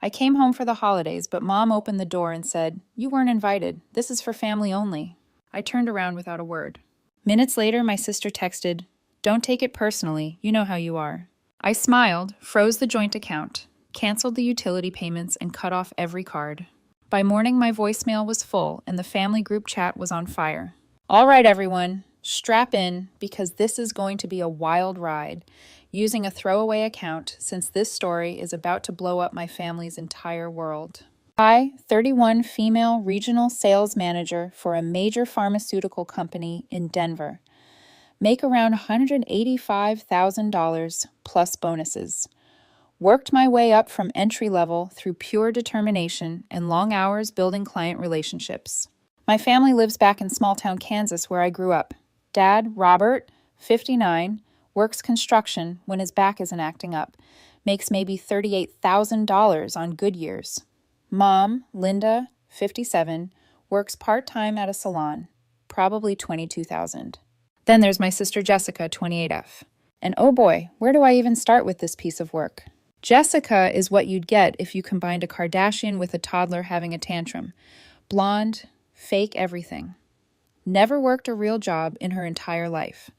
I came home for the holidays, but Mom opened the door and said, "You weren't invited. This is for family only." I turned around without a word. Minutes later, my sister texted, "Don't take it personally. You know how you are." I smiled, froze the joint account, canceled the utility payments, and cut off every card. By morning, my voicemail was full, and the family group chat was on fire. All right, everyone, strap in, because this is going to be a wild ride, using a throwaway account since this story is about to blow up my family's entire world. I, 31 female regional sales manager for a major pharmaceutical company in Denver, make around $185,000 plus bonuses. Worked my way up from entry level through pure determination and long hours building client relationships. My family lives back in small town Kansas where I grew up. Dad, Robert, 59, works construction when his back isn't acting up, makes maybe $38,000 on good years. Mom, Linda, 57, works part-time at a salon, probably $22,000. Then there's my sister Jessica, 28F. And oh boy, where do I even start with this piece of work? Jessica is what you'd get if you combined a Kardashian with a toddler having a tantrum. Blonde, fake everything. Never worked a real job in her entire life.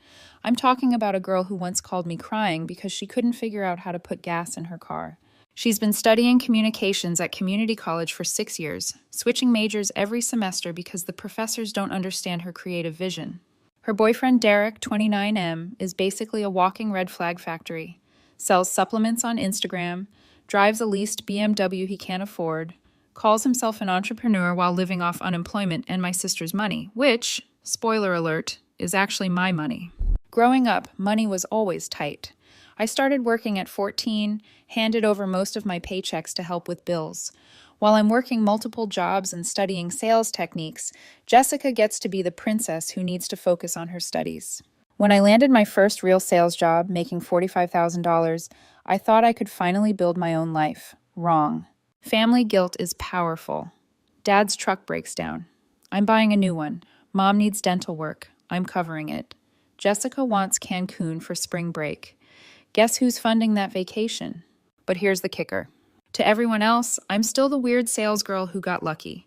I'm talking about a girl who once called me crying because she couldn't figure out how to put gas in her car. She's been studying communications at community college for 6 years, switching majors every semester because the professors don't understand her creative vision. Her boyfriend Derek, 29M, is basically a walking red flag factory. Sells supplements on Instagram, drives a leased BMW he can't afford, calls himself an entrepreneur while living off unemployment and my sister's money, which, spoiler alert, is actually my money. Growing up, money was always tight. I started working at 14, handed over most of my paychecks to help with bills. While I'm working multiple jobs and studying sales techniques, Jessica gets to be the princess who needs to focus on her studies. When I landed my first real sales job, making $45,000, I thought I could finally build my own life. Wrong. Family guilt is powerful. Dad's truck breaks down. I'm buying a new one. Mom needs dental work. I'm covering it. Jessica wants Cancun for spring break. Guess who's funding that vacation? But here's the kicker. To everyone else, I'm still the weird sales girl who got lucky.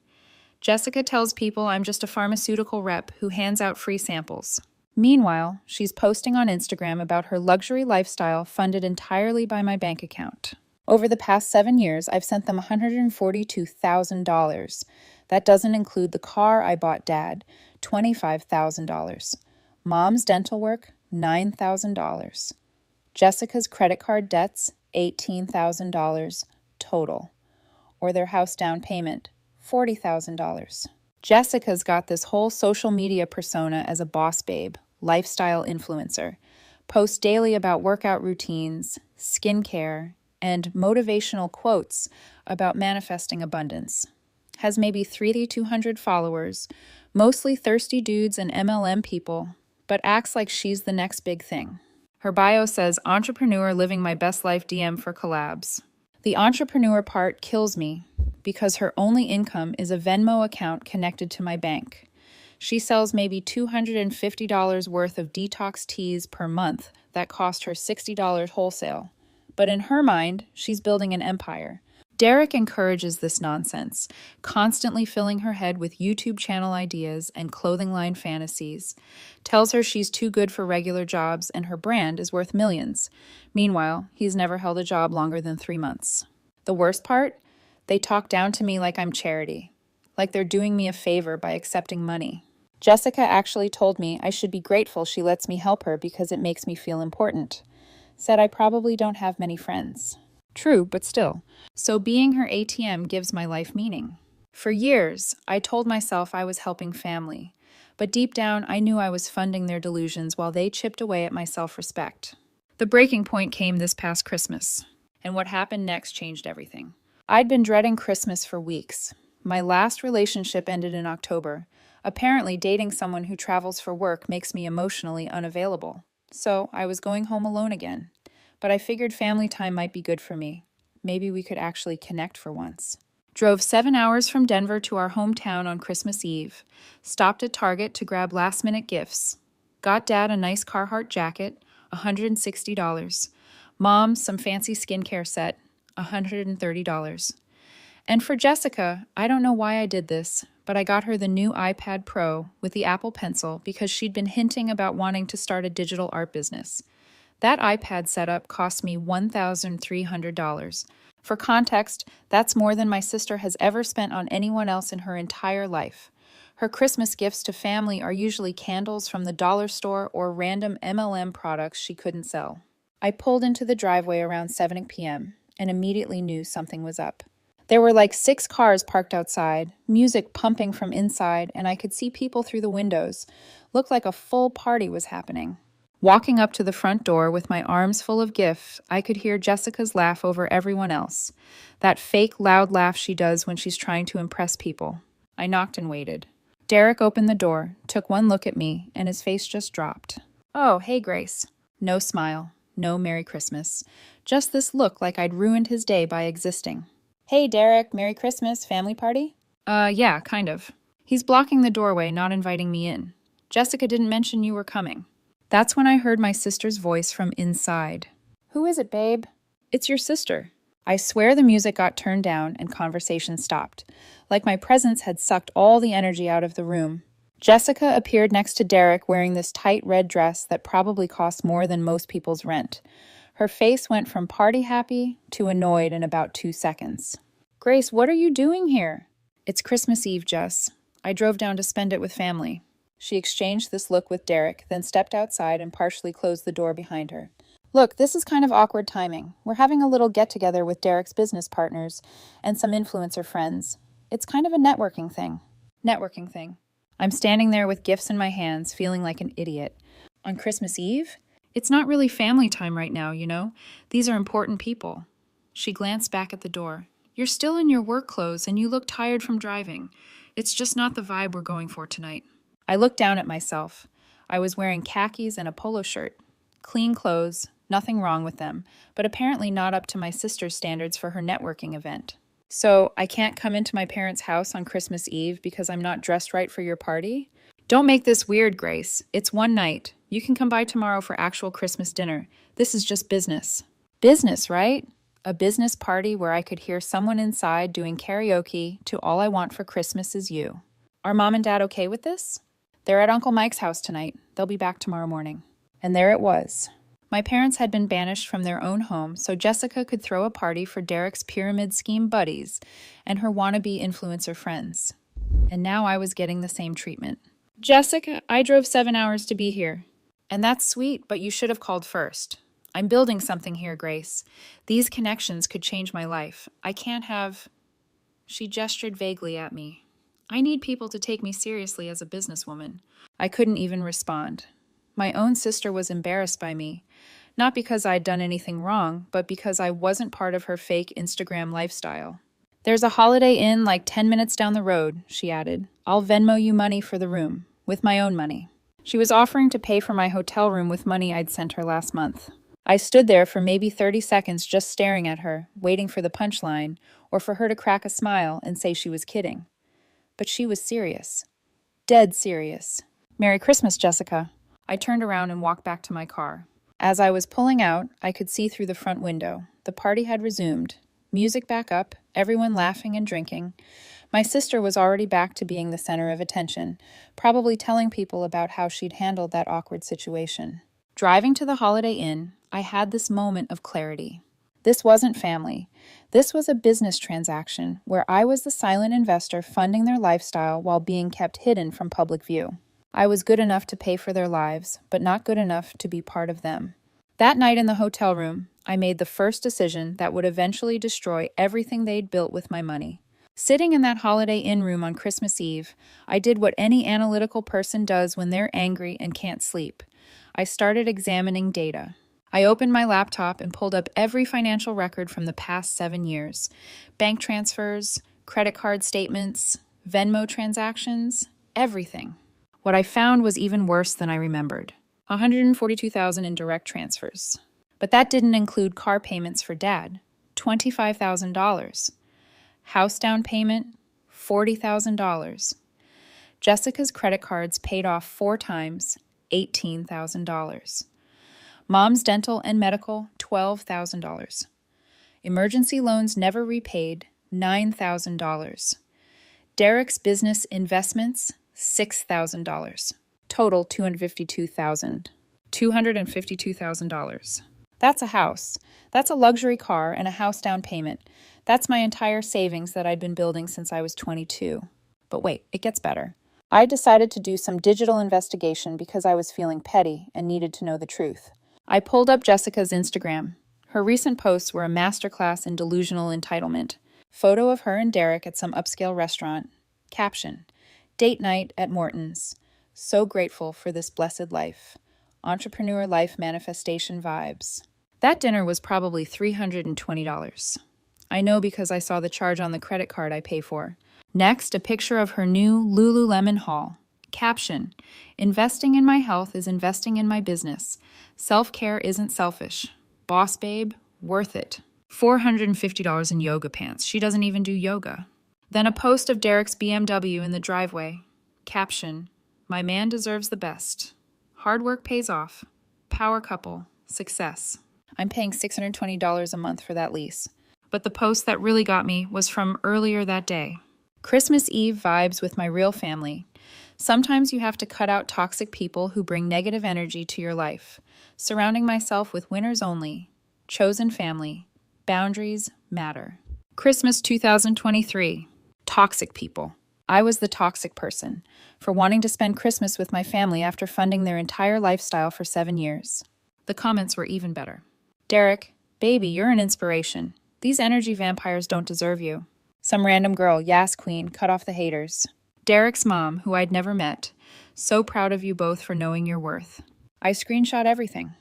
Jessica tells people I'm just a pharmaceutical rep who hands out free samples. Meanwhile, she's posting on Instagram about her luxury lifestyle funded entirely by my bank account. Over the past 7 years, I've sent them $142,000. That doesn't include the car I bought Dad, $25,000. Mom's dental work, $9,000. Jessica's credit card debts, $18,000 total. Or their house down payment, $40,000. Jessica's got this whole social media persona as a boss babe, lifestyle influencer, posts daily about workout routines, skincare, and motivational quotes about manifesting abundance. Has maybe 3,200 followers, mostly thirsty dudes and MLM people, but acts like she's the next big thing. Her bio says, "Entrepreneur living my best life DM for collabs." The entrepreneur part kills me because her only income is a Venmo account connected to my bank. She sells maybe $250 worth of detox teas per month that cost her $60 wholesale. But in her mind, she's building an empire. Derek encourages this nonsense, constantly filling her head with YouTube channel ideas and clothing line fantasies. Tells her she's too good for regular jobs and her brand is worth millions. Meanwhile, he's never held a job longer than 3 months. The worst part? They talk down to me like I'm charity, like they're doing me a favor by accepting money. Jessica actually told me I should be grateful she lets me help her because it makes me feel important. Said I probably don't have many friends. True, but still. So being her ATM gives my life meaning. For years, I told myself I was helping family, but deep down I knew I was funding their delusions while they chipped away at my self-respect. The breaking point came this past Christmas, and what happened next changed everything. I'd been dreading Christmas for weeks. My last relationship ended in October. Apparently, dating someone who travels for work makes me emotionally unavailable. So I was going home alone again. But I figured family time might be good for me. Maybe we could actually connect for once. Drove 7 hours from Denver to our hometown on Christmas Eve. Stopped at Target to grab last-minute gifts. Got Dad a nice Carhartt jacket, $160. Mom some fancy skincare set, $130. And for Jessica, I don't know why I did this, but I got her the new iPad Pro with the Apple Pencil because she'd been hinting about wanting to start a digital art business. That iPad setup cost me $1,300. For context, that's more than my sister has ever spent on anyone else in her entire life. Her Christmas gifts to family are usually candles from the dollar store or random MLM products she couldn't sell. I pulled into the driveway around 7 p.m. and immediately knew something was up. There were like 6 cars parked outside, music pumping from inside, and I could see people through the windows. Looked like a full party was happening. Walking up to the front door with my arms full of gifts, I could hear Jessica's laugh over everyone else. That fake, loud laugh she does when she's trying to impress people. I knocked and waited. Derek opened the door, took one look at me, and his face just dropped. "Oh, hey, Grace." No smile, no Merry Christmas. Just this look like I'd ruined his day by existing. "Hey, Derek, Merry Christmas, family party?" Yeah, kind of." He's blocking the doorway, not inviting me in. "Jessica didn't mention you were coming." That's when I heard my sister's voice from inside. "Who is it, babe?" "It's your sister." I swear the music got turned down and conversation stopped, like my presence had sucked all the energy out of the room. Jessica appeared next to Derek wearing this tight red dress that probably cost more than most people's rent. Her face went from party happy to annoyed in about 2 seconds. "Grace, what are you doing here?" "It's Christmas Eve, Jess. I drove down to spend it with family." She exchanged this look with Derek, then stepped outside and partially closed the door behind her. "Look, this is kind of awkward timing. We're having a little get-together with Derek's business partners and some influencer friends. It's kind of a networking thing." Networking thing. I'm standing there with gifts in my hands, feeling like an idiot. On Christmas Eve? It's not really family time right now, you know? These are important people. She glanced back at the door. "You're still in your work clothes and you look tired from driving. It's just not the vibe we're going for tonight." I looked down at myself. I was wearing khakis and a polo shirt. Clean clothes, nothing wrong with them, but apparently not up to my sister's standards for her networking event. "So, I can't come into my parents' house on Christmas Eve because I'm not dressed right for your party?" "Don't make this weird, Grace. It's one night. You can come by tomorrow for actual Christmas dinner. This is just business." Business, right? A business party where I could hear someone inside doing karaoke to "All I Want for Christmas Is You." Are Mom and Dad okay with this? "They're at Uncle Mike's house tonight. They'll be back tomorrow morning." And there it was. My parents had been banished from their own home, so Jessica could throw a party for Derek's pyramid scheme buddies and her wannabe influencer friends. And now I was getting the same treatment. "Jessica, I drove 7 hours to be here." "And that's sweet, but you should have called first. I'm building something here, Grace. These connections could change my life. I can't have..." She gestured vaguely at me. "I need people to take me seriously as a businesswoman." I couldn't even respond. My own sister was embarrassed by me, not because I'd done anything wrong, but because I wasn't part of her fake Instagram lifestyle. "There's a Holiday Inn like 10 minutes down the road," she added. "I'll Venmo you money for the room, with my own money." She was offering to pay for my hotel room with money I'd sent her last month. I stood there for maybe 30 seconds just staring at her, waiting for the punchline, or for her to crack a smile and say she was kidding. But she was serious. Dead serious. "Merry Christmas, Jessica." I turned around and walked back to my car. As I was pulling out, I could see through the front window. The party had resumed. Music back up, everyone laughing and drinking. My sister was already back to being the center of attention, probably telling people about how she'd handled that awkward situation. Driving to the Holiday Inn, I had this moment of clarity. This wasn't family. This was a business transaction where I was the silent investor funding their lifestyle while being kept hidden from public view. I was good enough to pay for their lives, but not good enough to be part of them. That night in the hotel room, I made the first decision that would eventually destroy everything they'd built with my money. Sitting in that Holiday Inn room on Christmas Eve, I did what any analytical person does when they're angry and can't sleep. I started examining data. I opened my laptop and pulled up every financial record from the past 7 years. Bank transfers, credit card statements, Venmo transactions, everything. What I found was even worse than I remembered. $142,000 in direct transfers. But that didn't include car payments for Dad. $25,000. House down payment, $40,000. Jessica's credit cards paid off 4 times, $18,000. Mom's dental and medical, $12,000. Emergency loans never repaid, $9,000. Derek's business investments, $6,000. Total $252,000. That's a house. That's a luxury car and a house down payment. That's my entire savings that I'd been building since I was 22. But wait, it gets better. I decided to do some digital investigation because I was feeling petty and needed to know the truth. I pulled up Jessica's Instagram. Her recent posts were a masterclass in delusional entitlement. Photo of her and Derek at some upscale restaurant. Caption: date night at Morton's. So grateful for this blessed life. Entrepreneur life manifestation vibes. That dinner was probably $320. I know because I saw the charge on the credit card I pay for. Next, a picture of her new Lululemon haul. Caption: investing in my health is investing in my business. Self-care isn't selfish. Boss babe, worth it. $450 in yoga pants. She doesn't even do yoga. Then a post of Derek's BMW in the driveway. Caption: my man deserves the best. Hard work pays off. Power couple. Success. I'm paying $620 a month for that lease. But the post that really got me was from earlier that day. Christmas Eve vibes with my real family. Sometimes you have to cut out toxic people who bring negative energy to your life. Surrounding myself with winners only. Chosen family. Boundaries matter. Christmas 2023. Toxic people. I was the toxic person for wanting to spend Christmas with my family after funding their entire lifestyle for 7 years. The comments were even better. Derek, baby, you're an inspiration. These energy vampires don't deserve you. Some random girl, Yas Queen, cut off the haters. Derek's mom, who I'd never met. So proud of you both for knowing your worth. I screenshot everything.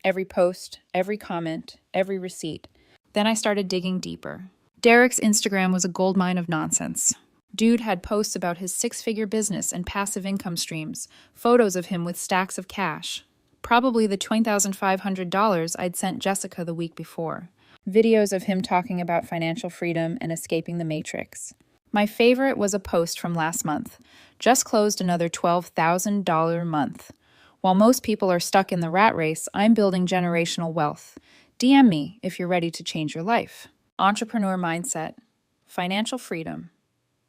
Every post, every comment, every receipt. Then I started digging deeper. Derek's Instagram was a goldmine of nonsense. Dude had posts about his 6-figure business and passive income streams, photos of him with stacks of cash. Probably the $20,500 I'd sent Jessica the week before. Videos of him talking about financial freedom and escaping the matrix. My favorite was a post from last month. Just closed another $12,000 month. While most people are stuck in the rat race, I'm building generational wealth. DM me if you're ready to change your life. Entrepreneur mindset. Financial freedom.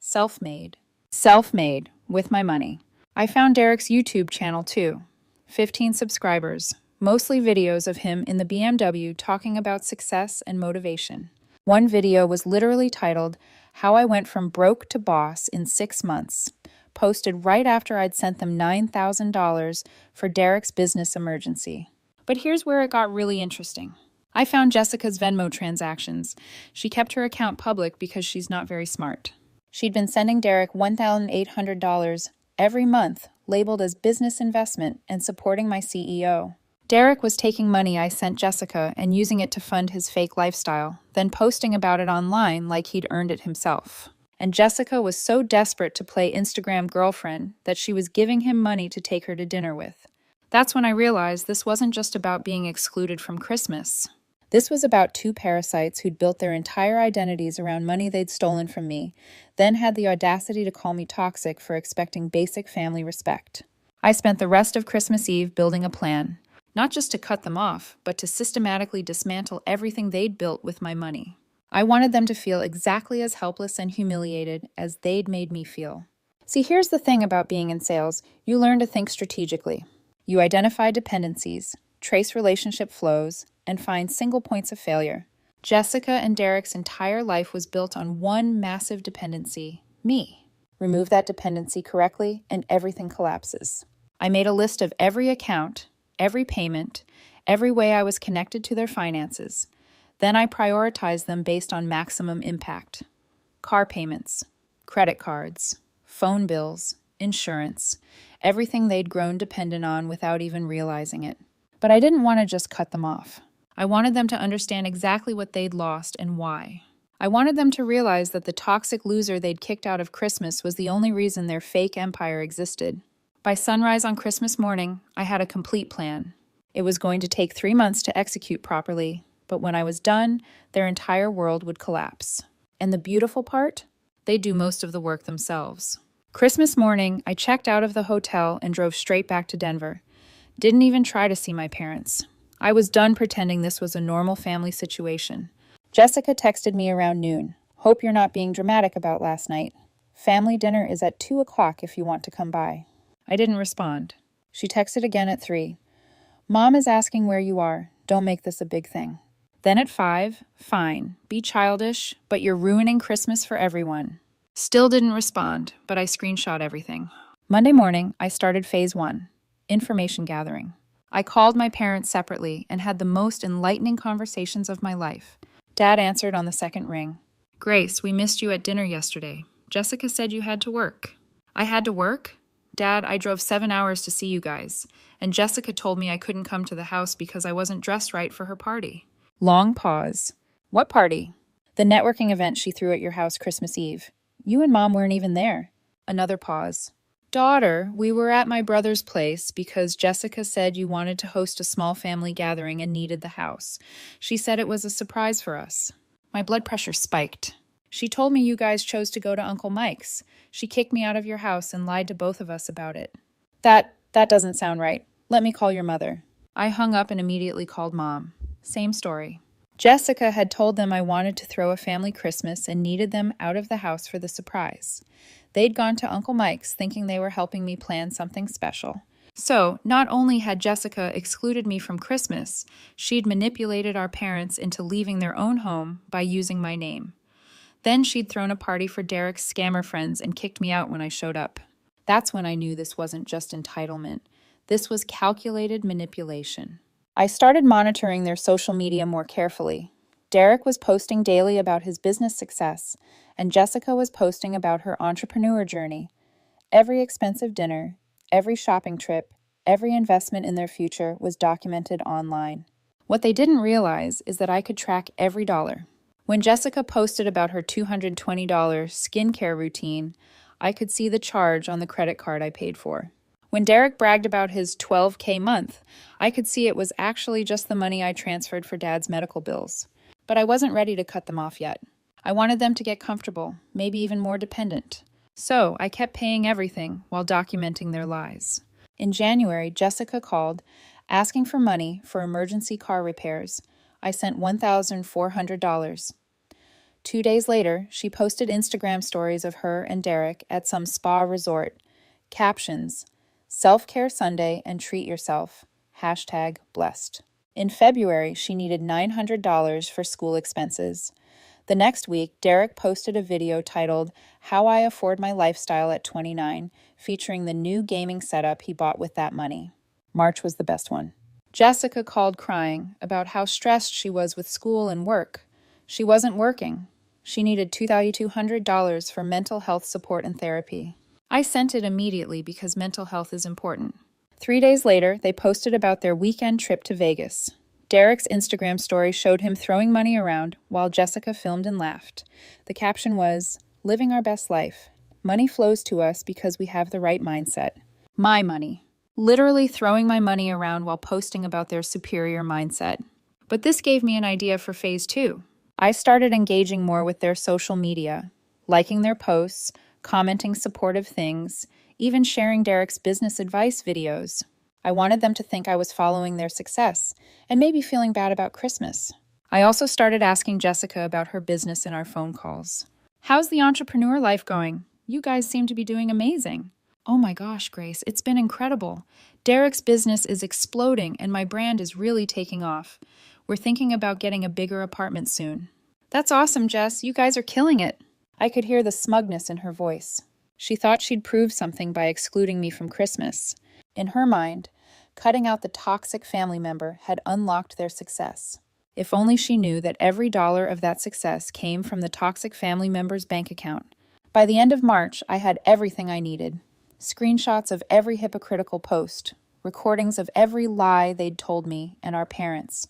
Self-made. Self-made with my money. I found Derek's YouTube channel too. 15 subscribers. Mostly videos of him in the BMW talking about success and motivation. One video was literally titled, How I Went From Broke to Boss in 6 Months, posted right after I'd sent them $9,000 for Derek's business emergency. But here's where it got really interesting. I found Jessica's Venmo transactions. She kept her account public because she's not very smart. She'd been sending Derek $1,800 every month, labeled as business investment and supporting my CEO. Derek was taking money I sent Jessica and using it to fund his fake lifestyle, then posting about it online like he'd earned it himself. And Jessica was so desperate to play Instagram girlfriend that she was giving him money to take her to dinner with. That's when I realized this wasn't just about being excluded from Christmas. This was about 2 parasites who'd built their entire identities around money they'd stolen from me, then had the audacity to call me toxic for expecting basic family respect. I spent the rest of Christmas Eve building a plan, not just to cut them off, but to systematically dismantle everything they'd built with my money. I wanted them to feel exactly as helpless and humiliated as they'd made me feel. See, here's the thing about being in sales. You learn to think strategically. You identify dependencies, trace relationship flows, and find single points of failure. Jessica and Derek's entire life was built on one massive dependency, me. Remove that dependency correctly, and everything collapses. I made a list of every account, every payment, every way I was connected to their finances. Then I prioritized them based on maximum impact. Car payments, credit cards, phone bills, insurance, everything they'd grown dependent on without even realizing it. But I didn't want to just cut them off. I wanted them to understand exactly what they'd lost and why. I wanted them to realize that the toxic loser they'd kicked out of Christmas was the only reason their fake empire existed. By sunrise on Christmas morning, I had a complete plan. It was going to take 3 months to execute properly, but when I was done, their entire world would collapse. And the beautiful part? They'd do most of the work themselves. Christmas morning, I checked out of the hotel and drove straight back to Denver. Didn't even try to see my parents. I was done pretending this was a normal family situation. Jessica texted me around noon, Hope you're not being dramatic about last night. Family dinner is at 2 o'clock if you want to come by." I didn't respond. She texted again at 3. "Mom is asking where you are. Don't make this a big thing." Then at 5, "Fine, be childish, but you're ruining Christmas for everyone." Still didn't respond, but I screenshot everything. Monday morning, I started phase 1, information gathering. I called my parents separately and had the most enlightening conversations of my life. Dad answered on the second ring. "Grace, we missed you at dinner yesterday. Jessica said you had to work." "I had to work? Dad, I drove 7 hours to see you guys, and Jessica told me I couldn't come to the house because I wasn't dressed right for her party." Long pause. "What party?" "The networking event she threw at your house Christmas Eve. You and Mom weren't even there." Another pause. "Daughter, we were at my brother's place because Jessica said you wanted to host a small family gathering and needed the house. She said it was a surprise for us." My blood pressure spiked. "She told me you guys chose to go to Uncle Mike's. She kicked me out of your house and lied to both of us about it." That doesn't sound right. Let me call your mother." I hung up and immediately called Mom. Same story. Jessica had told them I wanted to throw a family Christmas and needed them out of the house for the surprise. They'd gone to Uncle Mike's thinking they were helping me plan something special. So, not only had Jessica excluded me from Christmas, she'd manipulated our parents into leaving their own home by using my name. Then she'd thrown a party for Derek's scammer friends and kicked me out when I showed up. That's when I knew this wasn't just entitlement. This was calculated manipulation. I started monitoring their social media more carefully. Derek was posting daily about his business success, and Jessica was posting about her entrepreneur journey. Every expensive dinner, every shopping trip, every investment in their future was documented online. What they didn't realize is that I could track every dollar. When Jessica posted about her $220 skincare routine, I could see the charge on the credit card I paid for. When Derek bragged about his $12K month, I could see it was actually just the money I transferred for Dad's medical bills. But I wasn't ready to cut them off yet. I wanted them to get comfortable, maybe even more dependent. So I kept paying everything while documenting their lies. In January, Jessica called, asking for money for emergency car repairs. I sent $1,400. 2 days later, she posted Instagram stories of her and Derek at some spa resort. Captions: "Self-care Sunday and treat yourself. #blessed." In February, she needed $900 for school expenses. The next week, Derek posted a video titled "How I Afford My Lifestyle at 29," featuring the new gaming setup he bought with that money. March was the best one. Jessica called crying about how stressed she was with school and work. She wasn't working. She needed $2,200 for mental health support and therapy. I sent it immediately because mental health is important. 3 days later, they posted about their weekend trip to Vegas. Derek's Instagram story showed him throwing money around while Jessica filmed and laughed. The caption was, "Living our best life. Money flows to us because we have the right mindset." My money. Literally throwing my money around while posting about their superior mindset. But this gave me an idea for phase 2. I started engaging more with their social media, liking their posts, commenting supportive things, even sharing Derek's business advice videos. I wanted them to think I was following their success, and maybe feeling bad about Christmas. I also started asking Jessica about her business in our phone calls. "How's the entrepreneur life going? You guys seem to be doing amazing." "Oh my gosh, Grace, it's been incredible. Derek's business is exploding and my brand is really taking off. We're thinking about getting a bigger apartment soon." "That's awesome, Jess. You guys are killing it." I could hear the smugness in her voice. She thought she'd proved something by excluding me from Christmas. In her mind, cutting out the toxic family member had unlocked their success. If only she knew that every dollar of that success came from the toxic family member's bank account. By the end of March, I had everything I needed. Screenshots of every hypocritical post, recordings of every lie they'd told me and our parents,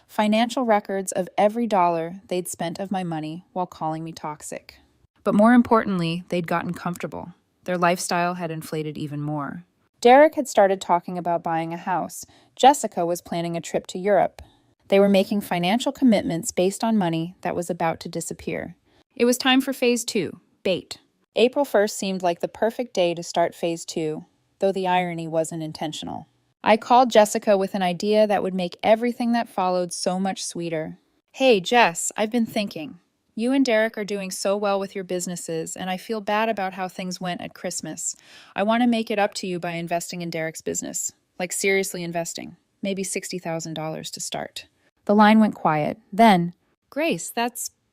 financial records of every dollar they'd spent of my money while calling me toxic. But more importantly, they'd gotten comfortable. Their lifestyle had inflated even more. Derek had started talking about buying a house. Jessica was planning a trip to Europe. They were making financial commitments based on money that was about to disappear. It was time for phase 2, bait. April 1st seemed like the perfect day to start phase 2, though the irony wasn't intentional. I called Jessica with an idea that would make everything that followed so much sweeter. "Hey, Jess, I've been thinking. You and Derek are doing so well with your businesses, and I feel bad about how things went at Christmas. I want to make it up to you by investing in Derek's business. Like seriously investing. Maybe $60,000 to start." The line went quiet. Then, "Grace,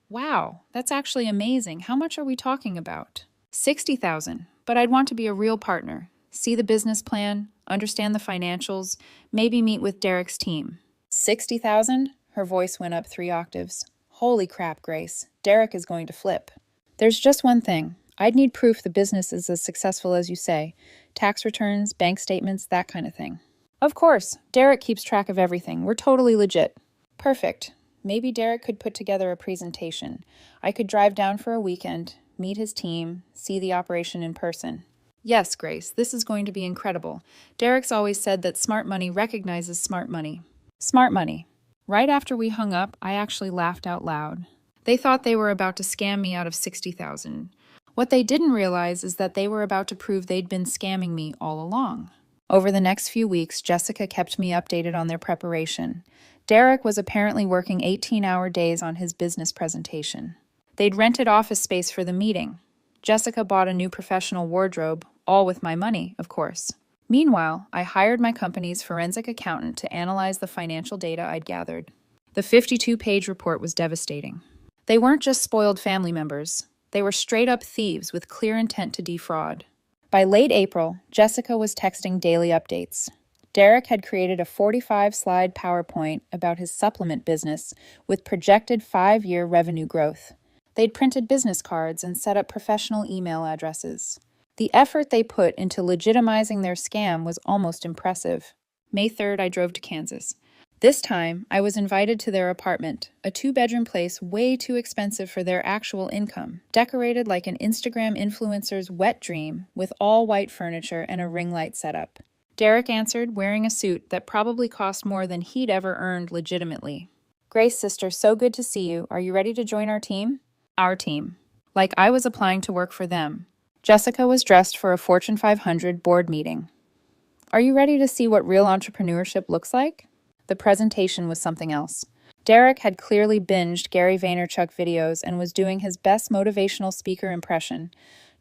wow, that's actually amazing. How much are we talking about?" 60,000, but I'd want to be a real partner. See the business plan, understand the financials, maybe meet with Derek's team. 60,000? Her voice went up 3 octaves. Holy crap, Grace. Derek is going to flip. There's just one thing. I'd need proof the business is as successful as you say. Tax returns, bank statements, that kind of thing. Of course. Derek keeps track of everything. We're totally legit. Perfect. Maybe Derek could put together a presentation. I could drive down for a weekend, meet his team, see the operation in person. Yes, Grace, this is going to be incredible. Derek's always said that smart money recognizes smart money. Smart money. Right after we hung up, I actually laughed out loud. They thought they were about to scam me out of 60,000. What they didn't realize is that they were about to prove they'd been scamming me all along. Over the next few weeks, Jessica kept me updated on their preparation. Derek was apparently working 18-hour days on his business presentation. They'd rented office space for the meeting. Jessica bought a new professional wardrobe, all with my money, of course. Meanwhile, I hired my company's forensic accountant to analyze the financial data I'd gathered. The 52-page report was devastating. They weren't just spoiled family members. They were straight-up thieves with clear intent to defraud. By late April, Jessica was texting daily updates. Derek had created a 45-slide PowerPoint about his supplement business with projected 5-year revenue growth. They'd printed business cards and set up professional email addresses. The effort they put into legitimizing their scam was almost impressive. May 3rd, I drove to Kansas. This time, I was invited to their apartment, a 2-bedroom place way too expensive for their actual income, decorated like an Instagram influencer's wet dream with all white furniture and a ring light setup. Derek answered, wearing a suit that probably cost more than he'd ever earned legitimately. "Grace, sister, so good to see you. Are you ready to join our team?" Our team. Like I was applying to work for them. Jessica was dressed for a Fortune 500 board meeting. "Are you ready to see what real entrepreneurship looks like?" The presentation was something else. Derek had clearly binged Gary Vaynerchuk videos and was doing his best motivational speaker impression,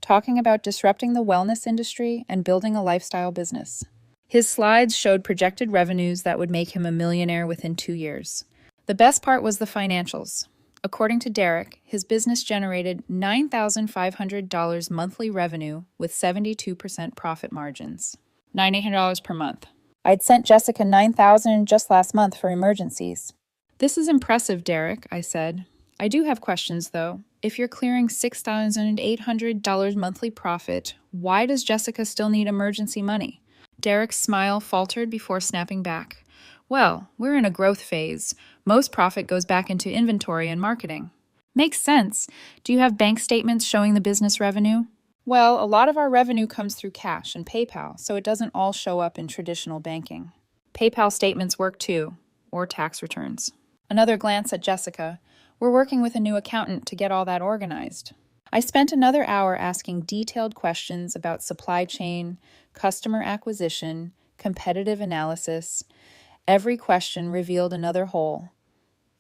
talking about disrupting the wellness industry and building a lifestyle business. His slides showed projected revenues that would make him a millionaire within 2 years. The best part was the financials. According to Derek, his business generated $9,500 monthly revenue with 72% profit margins. $9,800 per month. I'd sent Jessica $9,000 just last month for emergencies. "This is impressive, Derek," I said. "I do have questions, though. If you're clearing $6,800 monthly profit, why does Jessica still need emergency money?" Derek's smile faltered before snapping back. "Well, we're in a growth phase. Most profit goes back into inventory and marketing." "Makes sense. Do you have bank statements showing the business revenue?" "Well, a lot of our revenue comes through cash and PayPal, so it doesn't all show up in traditional banking. PayPal statements work too, or tax returns." Another glance at Jessica. "We're working with a new accountant to get all that organized." I spent another hour asking detailed questions about supply chain, customer acquisition, competitive analysis. Every question revealed another hole.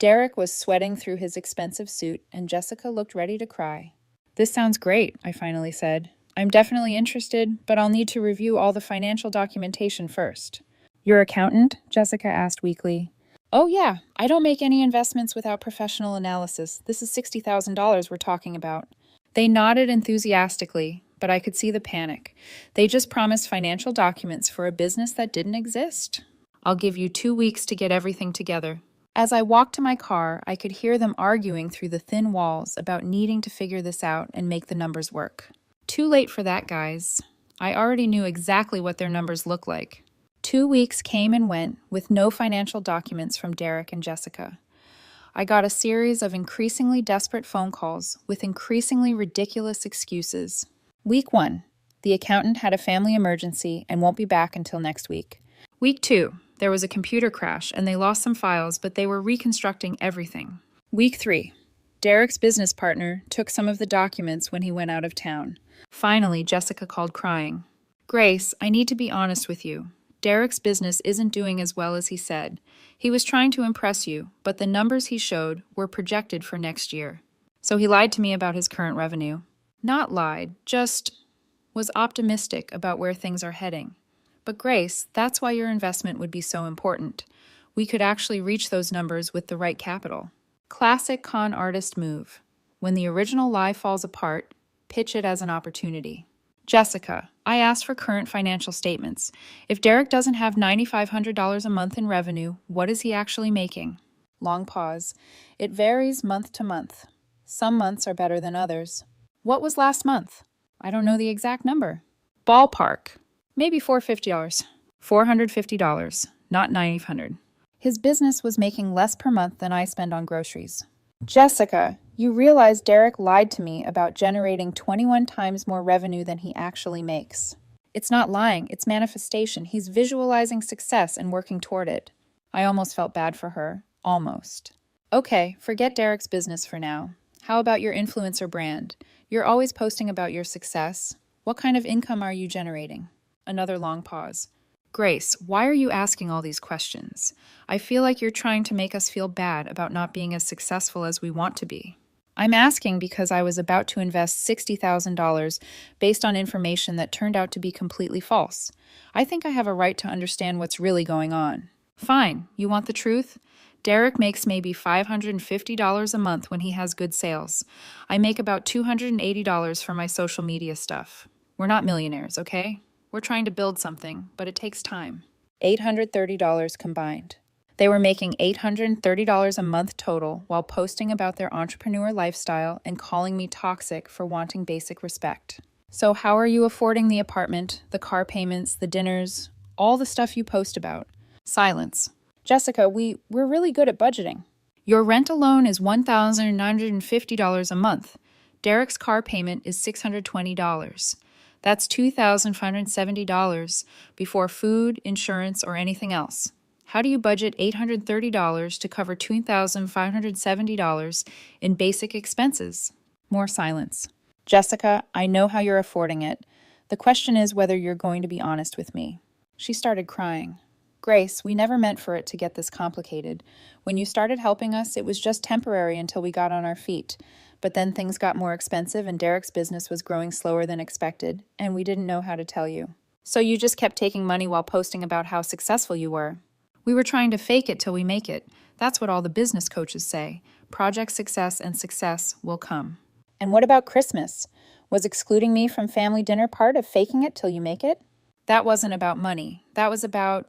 Derek was sweating through his expensive suit, and Jessica looked ready to cry. "This sounds great," I finally said. "I'm definitely interested, but I'll need to review all the financial documentation first." "Your accountant?" Jessica asked weakly. "Oh yeah, I don't make any investments without professional analysis. This is $60,000 we're talking about." They nodded enthusiastically, but I could see the panic. They just promised financial documents for a business that didn't exist. "I'll give you 2 weeks to get everything together." As I walked to my car, I could hear them arguing through the thin walls about needing to figure this out and make the numbers work. Too late for that, guys. I already knew exactly what their numbers looked like. 2 weeks came and went with no financial documents from Derek and Jessica. I got a series of increasingly desperate phone calls with increasingly ridiculous excuses. Week 1, the accountant had a family emergency and won't be back until next week. Week 2, there was a computer crash and they lost some files, but they were reconstructing everything. Week 3, Derek's business partner took some of the documents when he went out of town. Finally, Jessica called crying. "Grace, I need to be honest with you. Derek's business isn't doing as well as he said. He was trying to impress you, but the numbers he showed were projected for next year." So he lied to me about his current revenue. Not lied, just was optimistic about where things are heading. But Grace, that's why your investment would be so important. We could actually reach those numbers with the right capital. Classic con artist move. When the original lie falls apart, pitch it as an opportunity. Jessica, I asked for current financial statements. If Derek doesn't have $9,500 a month in revenue, what is he actually making? Long pause. It varies month to month. Some months are better than others. What was last month? I don't know the exact number. Ballpark. Maybe $450. $450, not $9,500. His business was making less per month than I spend on groceries. Jessica, you realize Derek lied to me about generating 21 times more revenue than he actually makes. It's not lying, it's manifestation. He's visualizing success and working toward it. I almost felt bad for her. Almost. Okay, forget Derek's business for now. How about your influencer brand? You're always posting about your success. What kind of income are you generating? Another long pause. Grace, why are you asking all these questions? I feel like you're trying to make us feel bad about not being as successful as we want to be. I'm asking because I was about to invest $60,000 based on information that turned out to be completely false. I think I have a right to understand what's really going on. Fine, you want the truth? Derek makes maybe $550 a month when he has good sales. I make about $280 for my social media stuff. We're not millionaires, okay? We're trying to build something, but it takes time. $830 combined. They were making $830 a month total while posting about their entrepreneur lifestyle and calling me toxic for wanting basic respect. So how are you affording the apartment, the car payments, the dinners, all the stuff you post about? Silence. Jessica, we're really good at budgeting. Your rent alone is $1,950 a month. Derek's car payment is $620. That's $2,570 before food, insurance, or anything else. How do you budget $830 to cover $2,570 in basic expenses? More silence. Jessica, I know how you're affording it. The question is whether you're going to be honest with me. She started crying. Grace, we never meant for it to get this complicated. When you started helping us, it was just temporary until we got on our feet. But then things got more expensive and Derek's business was growing slower than expected, and we didn't know how to tell you. So you just kept taking money while posting about how successful you were. We were trying to fake it till we make it. That's what all the business coaches say. Project success and success will come. And what about Christmas? Was excluding me from family dinner part of faking it till you make it? That wasn't about money. That was about...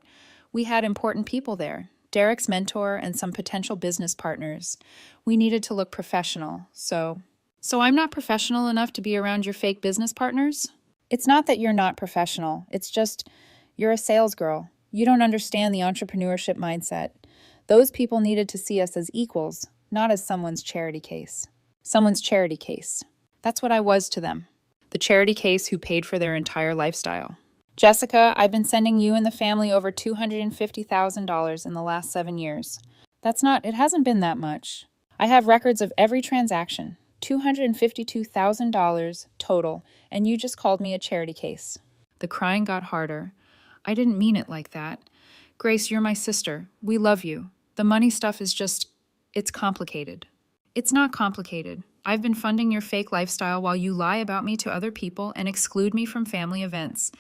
We had important people there, Derek's mentor and some potential business partners. We needed to look professional, so I'm not professional enough to be around your fake business partners? It's not that you're not professional. It's just you're a sales girl. You don't understand the entrepreneurship mindset. Those people needed to see us as equals, not as someone's charity case. Someone's charity case. That's what I was to them. The charity case who paid for their entire lifestyle. Jessica, I've been sending you and the family over $250,000 in the last 7 years. It hasn't been that much. I have records of every transaction, $252,000 total, and you just called me a charity case. The crying got harder. I didn't mean it like that. Grace, you're my sister. We love you. The money stuff is it's complicated. It's not complicated. I've been funding your fake lifestyle while you lie about me to other people and exclude me from family events.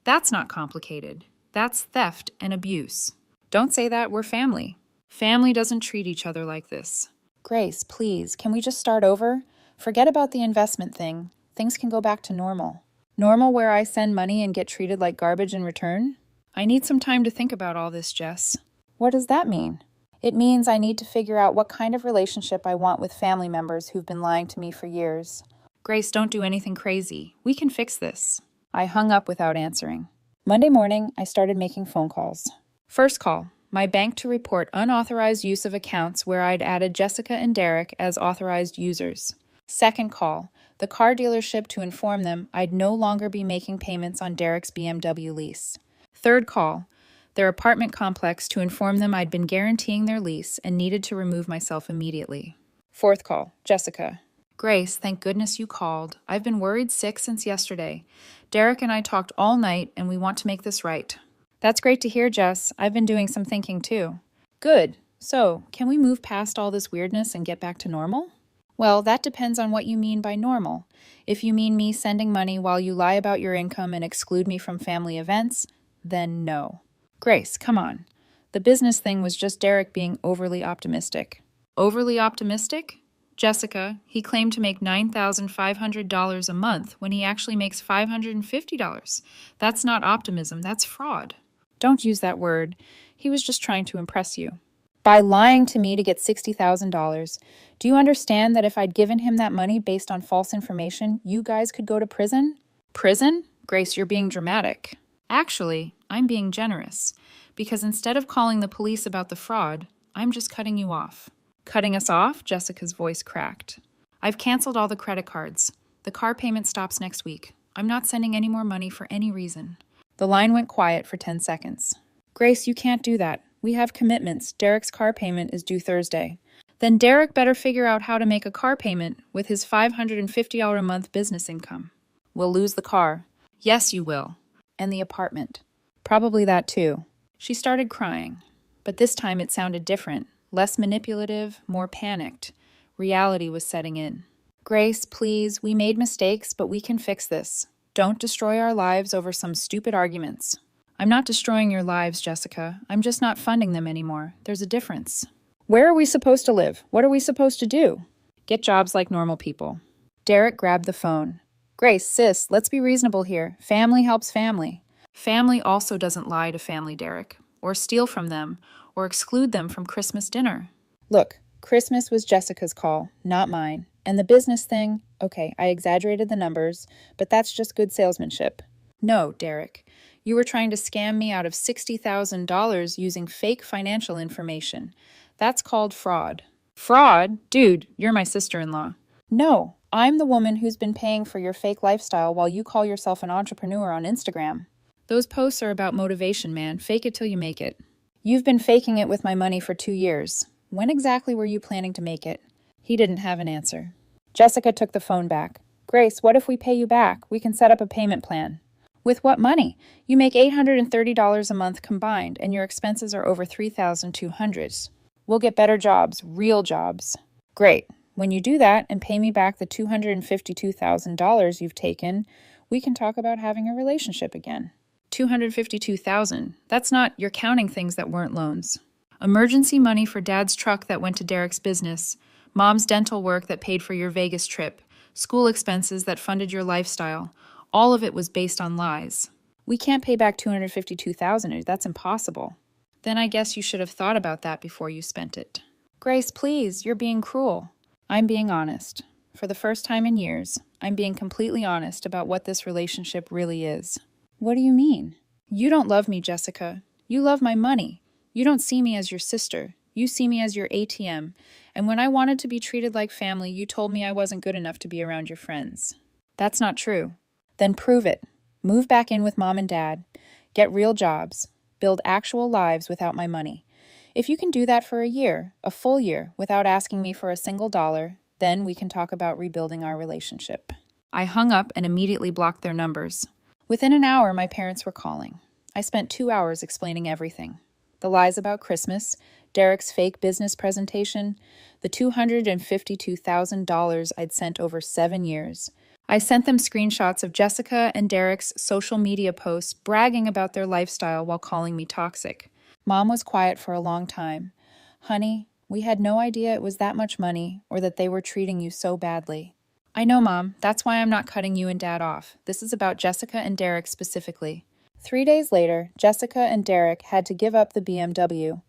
That's not complicated. That's theft and abuse. Don't say that, we're family. Family doesn't treat each other like this. Grace, please, can we just start over? Forget about the investment thing. Things can go back to normal. Normal where I send money and get treated like garbage in return? I need some time to think about all this, Jess. What does that mean? It means I need to figure out what kind of relationship I want with family members who've been lying to me for years. Grace, don't do anything crazy. We can fix this. I hung up without answering. Monday morning, I started making phone calls. First call, my bank to report unauthorized use of accounts where I'd added Jessica and Derek as authorized users. Second call, the car dealership to inform them I'd no longer be making payments on Derek's BMW lease. Third call, their apartment complex to inform them I'd been guaranteeing their lease and needed to remove myself immediately. Fourth call, Jessica. Grace, thank goodness you called. I've been worried sick since yesterday. Derek and I talked all night, and we want to make this right. That's great to hear, Jess. I've been doing some thinking, too. Good. So, can we move past all this weirdness and get back to normal? Well, that depends on what you mean by normal. If you mean me sending money while you lie about your income and exclude me from family events, then no. Grace, come on. The business thing was just Derek being overly optimistic. Overly optimistic? Jessica, he claimed to make $9,500 a month when he actually makes $550. That's not optimism, that's fraud. Don't use that word. He was just trying to impress you. By lying to me to get $60,000, do you understand that if I'd given him that money based on false information, you guys could go to prison? Prison? Grace, you're being dramatic. Actually, I'm being generous, because instead of calling the police about the fraud, I'm just cutting you off. Cutting us off? Jessica's voice cracked. I've canceled all the credit cards. The car payment stops next week. I'm not sending any more money for any reason. The line went quiet for 10 seconds. Grace, you can't do that. We have commitments. Derek's car payment is due Thursday. Then Derek better figure out how to make a car payment with his $550 a month business income. We'll lose the car. Yes, you will. And the apartment. Probably that too. She started crying, but this time it sounded different, less manipulative, more panicked. Reality was setting in. Grace, please, we made mistakes, but we can fix this. Don't destroy our lives over some stupid arguments. I'm not destroying your lives, Jessica. I'm just not funding them anymore. There's a difference. Where are we supposed to live? What are we supposed to do? Get jobs like normal people. Derek grabbed the phone. Grace, sis, let's be reasonable here. Family helps family. Family also doesn't lie to family, Derek, or steal from them, or exclude them from Christmas dinner. Look, Christmas was Jessica's call, not mine. And the business thing, okay, I exaggerated the numbers, but that's just good salesmanship. No, Derek, you were trying to scam me out of $60,000 using fake financial information. That's called fraud. Fraud? Dude, you're my sister-in-law. No, I'm the woman who's been paying for your fake lifestyle while you call yourself an entrepreneur on Instagram. Those posts are about motivation, man. Fake it till you make it. You've been faking it with my money for 2 years. When exactly were you planning to make it? He didn't have an answer. Jessica took the phone back. Grace, what if we pay you back? We can set up a payment plan. With what money? You make $830 a month combined, and your expenses are over $3,200. We'll get better jobs, real jobs. Great. When you do that and pay me back the $252,000 you've taken, we can talk about having a relationship again. $252,000. That's not, you're counting things that weren't loans. Emergency money for Dad's truck that went to Derek's business, Mom's dental work that paid for your Vegas trip, school expenses that funded your lifestyle. All of it was based on lies. We can't pay back $252,000. That's impossible. Then I guess you should have thought about that before you spent it. Grace, please, you're being cruel. I'm being honest. For the first time in years, I'm being completely honest about what this relationship really is. What do you mean? You don't love me, Jessica. You love my money. You don't see me as your sister. You see me as your ATM. And when I wanted to be treated like family, you told me I wasn't good enough to be around your friends. That's not true. Then prove it. Move back in with Mom and Dad. Get real jobs. Build actual lives without my money. If you can do that for a year, a full year, without asking me for a single dollar, then we can talk about rebuilding our relationship. I hung up and immediately blocked their numbers. Within an hour, my parents were calling. I spent 2 hours explaining everything. The lies about Christmas, Derek's fake business presentation, the $252,000 I'd sent over 7 years. I sent them screenshots of Jessica and Derek's social media posts bragging about their lifestyle while calling me toxic. Mom was quiet for a long time. Honey, we had no idea it was that much money or that they were treating you so badly. I know, Mom. That's why I'm not cutting you and Dad off. This is about Jessica and Derek specifically. 3 days later, Jessica and Derek had to give up the BMW.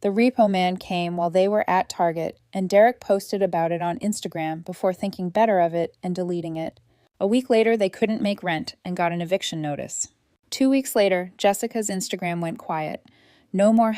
The repo man came while they were at Target, and Derek posted about it on Instagram before thinking better of it and deleting it. A week later, they couldn't make rent and got an eviction notice. 2 weeks later, Jessica's Instagram went quiet. No more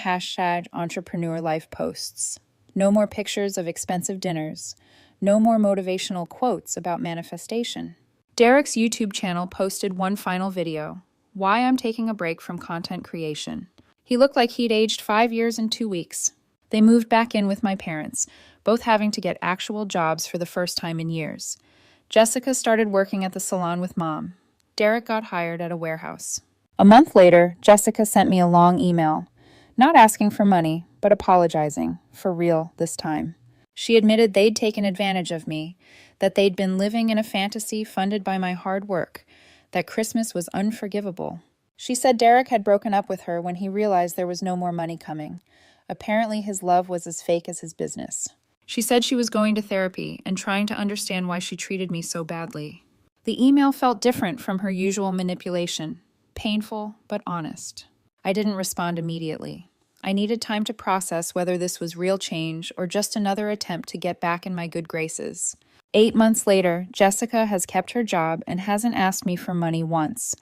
#entrepreneur life posts. No more pictures of expensive dinners. No more motivational quotes about manifestation. Derek's YouTube channel posted one final video, Why I'm Taking a Break from Content Creation. He looked like he'd aged 5 years and 2 weeks. They moved back in with my parents, both having to get actual jobs for the first time in years. Jessica started working at the salon with Mom. Derek got hired at a warehouse. A month later, Jessica sent me a long email, not asking for money, but apologizing, for real this time. She admitted they'd taken advantage of me, that they'd been living in a fantasy funded by my hard work, that Christmas was unforgivable. She said Derek had broken up with her when he realized there was no more money coming. Apparently, his love was as fake as his business. She said she was going to therapy and trying to understand why she treated me so badly. The email felt different from her usual manipulation, painful but honest. I didn't respond immediately. I needed time to process whether this was real change or just another attempt to get back in my good graces. 8 months later, Jessica has kept her job and hasn't asked me for money once.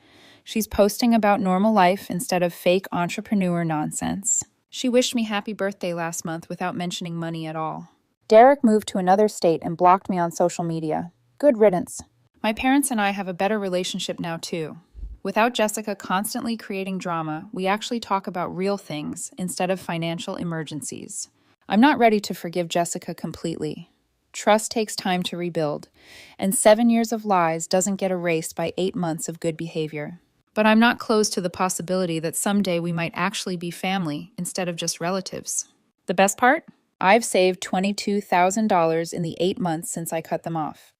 She's posting about normal life instead of fake entrepreneur nonsense. She wished me happy birthday last month without mentioning money at all. Derek moved to another state and blocked me on social media. Good riddance. My parents and I have a better relationship now, too. Without Jessica constantly creating drama, we actually talk about real things instead of financial emergencies. I'm not ready to forgive Jessica completely. Trust takes time to rebuild, and 7 years of lies doesn't get erased by 8 months of good behavior. But I'm not closed to the possibility that someday we might actually be family instead of just relatives. The best part? I've saved $22,000 in the 8 months since I cut them off.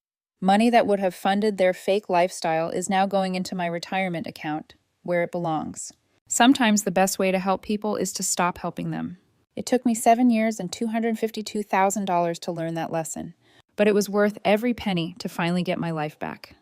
Money that would have funded their fake lifestyle is now going into my retirement account, where it belongs. Sometimes the best way to help people is to stop helping them. It took me 7 years and $252,000 to learn that lesson, but it was worth every penny to finally get my life back.